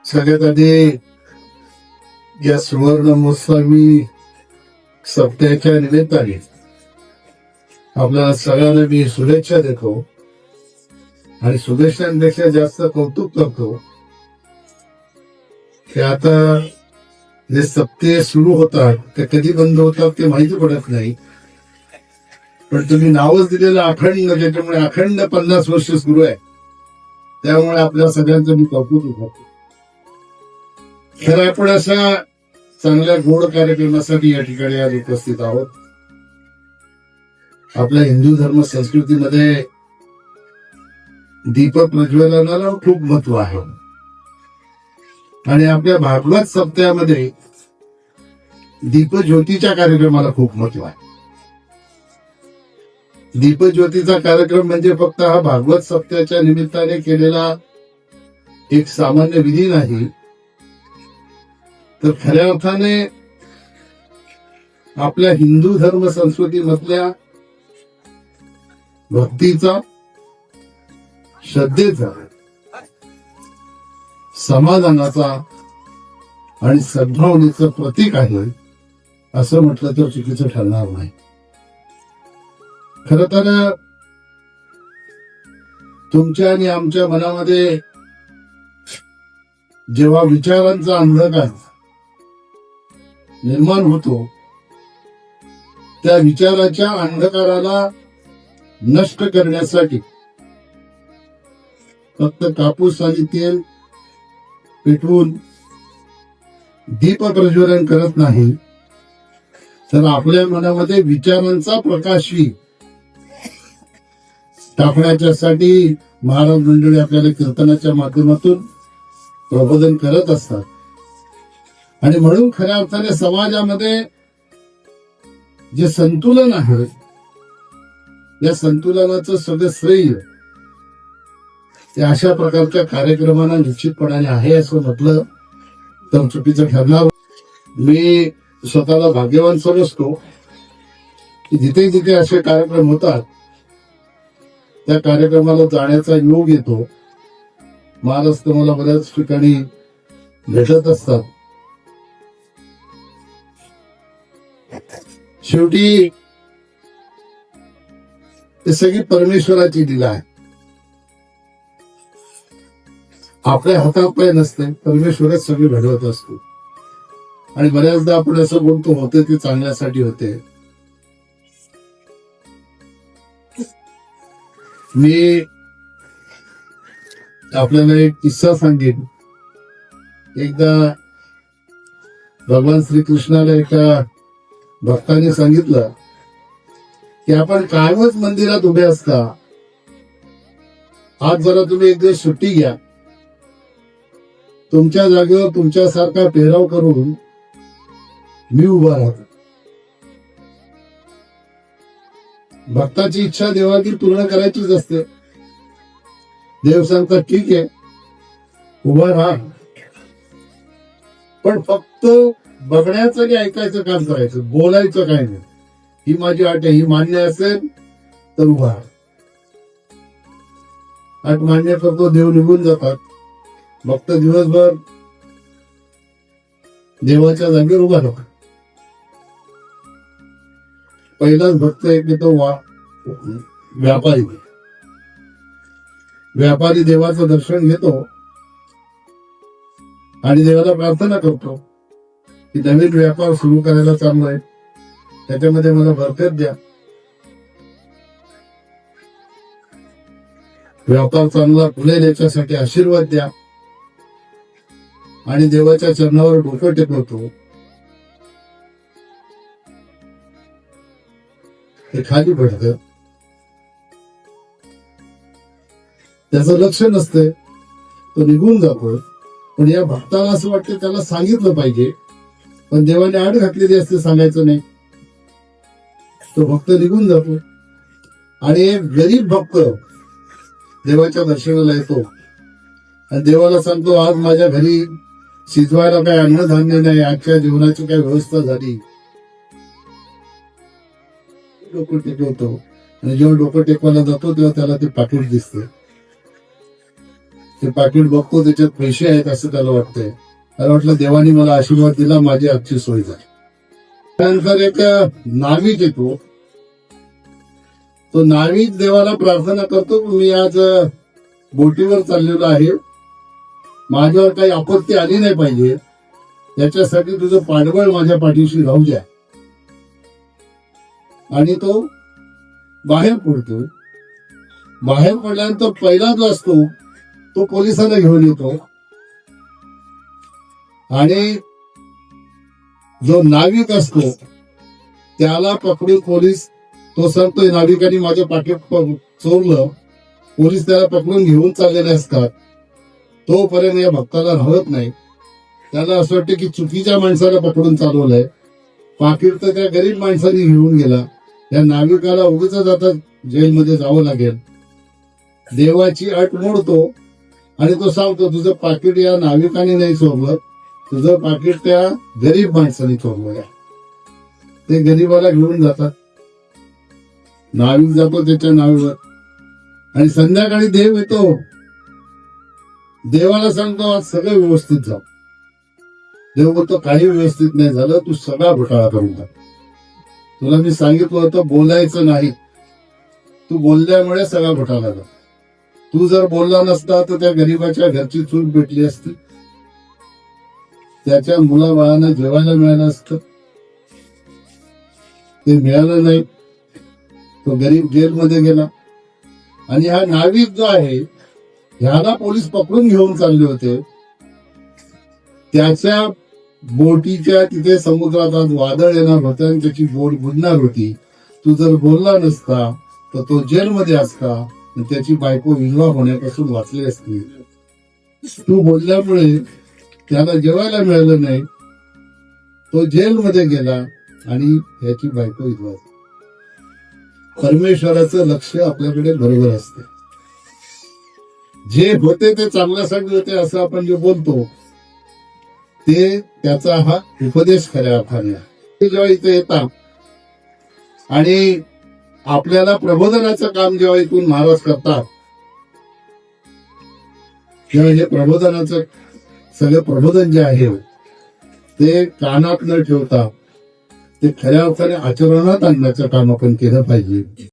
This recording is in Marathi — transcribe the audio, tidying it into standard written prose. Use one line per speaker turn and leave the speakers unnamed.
सगळ्यात आधी या सुवर्ण महोत्सवी सप्त्याच्या निमित्ताने आपल्याला सगळ्यांना मी शुभेच्छा देतो आणि शुभेच्छांपेक्षा जास्त कौतुक करतो की आता जे सप्ते सुरू होतात ते कधी बंद होतात ते माहिती पडत नाही, पण तुम्ही नावच दिलेलं अखंड, ज्याच्यामुळे अखंड 50 वर्ष सुरू आहे, त्यामुळे आपल्या सगळ्यांचं मी कौतुक करतो. खरं आपण अशा चांगल्या गोड कार्यक्रमासाठी या ठिकाणी आज उपस्थित आहोत. आपल्या हिंदू धर्म संस्कृतीमध्ये दीप प्रज्वलनाला खूप महत्व आहे आणि आपल्या भागवत सप्त्यामध्ये दीपज्योतीच्या कार्यक्रमाला खूप महत्व आहे. दीपज्योतीचा कार्यक्रम म्हणजे फक्त हा भागवत सप्त्याच्या निमित्ताने केलेला एक सामान्य विधी नाही, तर खऱ्या अर्थाने आपल्या हिंदू धर्म संस्कृतीमधल्या भक्तीचा, श्रद्धेचा, समाधानाचा आणि सद्भावनेचं प्रतीक आहे असं म्हटलं तर चुकीचं ठरणार नाही. खर तर तुमच्या आणि आमच्या मनामध्ये जेव्हा विचारांचा अंधकार निर्माण होतो, त्या विचाराच्या अंधकाराला नष्ट करण्यासाठी फक्त कापूस आणि तेल पेटवून दीप प्रज्वलन करत नाही, तर आपल्या मनामध्ये विचारांचा प्रकाशही टाकण्याच्यासाठी महाराज मंडळी आपल्याला कीर्तनाच्या माध्यमातून प्रबोधन करत असतात. आणि म्हणून खऱ्या अर्थाने समाजामध्ये जे संतुलन आहे, या संतुलनाचं सगळं श्रेय ते अशा प्रकारच्या कार्यक्रमांना निश्चितपणाने आहे असं म्हटलं तर चुकीचं ठरणार. मी स्वतःला भाग्यवान समजतो की जिथे जिथे असे कार्यक्रम होतात त्या कार्यक्रमाला जाण्याचा योग येतो. महाराज तुम्हाला बऱ्याच ठिकाणी भेटत असतात. शेवटी हे सगळी परमेश्वराची लीला आहे. आपल्या हातात पाय नसते, परमेश्वरच सगळी घडवत असतो. आणि बऱ्याचदा आपण असं बोलतो होते ते चांगल्यासाठी होते. मी आपल्याला एक किस्सा सांगेन. एकदा भगवान श्रीकृष्णाला एका भक्ताने सांगितलं की आपण कायमच मंदिरात उभे असता, आज जरा तुम्ही एक दिवस सुट्टी घ्या, तुमच्या जागेवर तुमच्यासारखा पेहराव करून मी उभा राहतो. भक्ताची इच्छा देवाची पूर्ण करायचीच असते. देव सांगतात ठीक आहे उभा राहा, पण फक्त बघण्याचं आणि ऐकायचं काम करायचं, बोलायचं काय नाही. ही माझी अट आहे, ही मान्य असेल तर उभा राहा. अट मान्य करतो, देव निघून जातात. भक्त दिवसभर देवाच्या जागेवर उभा राहतो. पहिलाच भक्त एक तो व्यापारी देवाचं दर्शन घेतो आणि देवाला प्रार्थना करतो की नवीन व्यापार सुरू करायला चाललोय, त्याच्यामध्ये मला भरपेट द्या, व्यापार चांगला फुलेल याच्यासाठी आशीर्वाद द्या. आणि देवाच्या चरणावर डोकं टेकवतो. हे खाली पडत, त्याचं लक्ष नसतंय, तो निघून जातो. पण या भक्ताला असं वाटतं त्याला सांगितलं पाहिजे, पण देवाने आड घातलेली असते, सांगायचं नाही. तो भक्त निघून जातो आणि एक गरीब भक्त देवाच्या दर्शनाला येतो आणि देवाला सांगतो आज माझ्या घरी शिजवायला काही अन्नधान्य नाही, आजच्या जीवनाची काय व्यवस्था झाली. डोकं टेकवतो आणि जेव्हा डोकं टेकवायला जातो तेव्हा त्याला ते पाकिट दिसते. ते पाकिट बघतो त्याच्यात पैसे आहेत असं त्याला वाटतंय. त्याला वाटलं देवाने मला आशीर्वाद दिला, माझी आजची सोय झाली. त्यानंतर एक नाविक येतो. तो नाविक देवाला प्रार्थना करतो, मी आज बोटीवर चाललेलो आहे, माझ्यावर काही आपत्ती आली नाही पाहिजे, याच्यासाठी तुझं पाठबळ माझ्या पाठीशी राहू द्या. आणि तो बाहेर पडतो. बाहेर पडल्यानंतर पहिला जो असतो तो पोलिसांना घेऊन येतो. आणि जो नाविक असतो त्याला पकडून पोलीस, तो सांगतोय नाविकांनी माझ्या पाकिट चोरलं, पोलीस त्याला पकडून घेऊन चाललेले असतात. तोपर्यंत या भक्ताला राहत नाही. त्याला असं वाटतं की चुकीच्या माणसाला पकडून चालवलंय, पाकिट तर त्या गरीब माणसाने घेऊन गेला, त्या नाविकाला उगीच आता जेलमध्ये जावं लागेल. देवाची अट मोडतो आणि तो सांगतो तुझं पाकिट या नाविकाने नाही चोरलं, तुझं पाकिट त्या गरीब माणसाने चोरलं. ते गरीबाला घेऊन जातात. नाविक जातो त्याच्या नावेवर आणि संध्याकाळी देव येतो. देवाला सांगतो आज सगळं व्यवस्थित जाऊ. देव बोलतो काही व्यवस्थित नाही झालं, तू सगळा घोटाळा करून टाक. तुला मी सांगितलं होतं बोलायचं नाही, तू बोलल्यामुळे सगळा घोटाळा झाला. तू जर बोलला नसता तर त्या गरीबाच्या घरची चूक भेटली असती, त्याच्या मुलाबाळांना जेवायला मिळालं असतं, ते मिळालं नाही. तो गरीब जेलमध्ये गेला. आणि हा नाविक जो आहे ह्याला पोलीस पकडून घेऊन चालले होते. त्याच्या बोटीच्या तिथे समुद्रात आज वादळ येणार होतं आणि त्याची बोट बुडणार होती. तू जर बोलला नसता तर तो जेलमध्ये असता आणि त्याची बायको विधवा होण्यापासून वाचली असती. तू बोलल्यामुळे त्याला जेवायला मिळालं नाही, तो जेलमध्ये गेला आणि त्याची बायको विधवा. परमेश्वराचं लक्ष आपल्याकडे बरोबर असते. जे होते ते चांगल्यासाठी होते असं आपण जे बोलतो ते त्याचा हा उपदेश खऱ्या अर्थाने. ते जेव्हा इथे येतात आणि आपल्याला प्रबोधनाचं काम जेव्हा इथून महाराज करतात, तेव्हा हे प्रबोधनाचं सगळं प्रबोधन जे आहे ते कानात न ठेवता ते खऱ्या अर्थाने आचरणात आणण्याचं काम आपण केलं पाहिजे.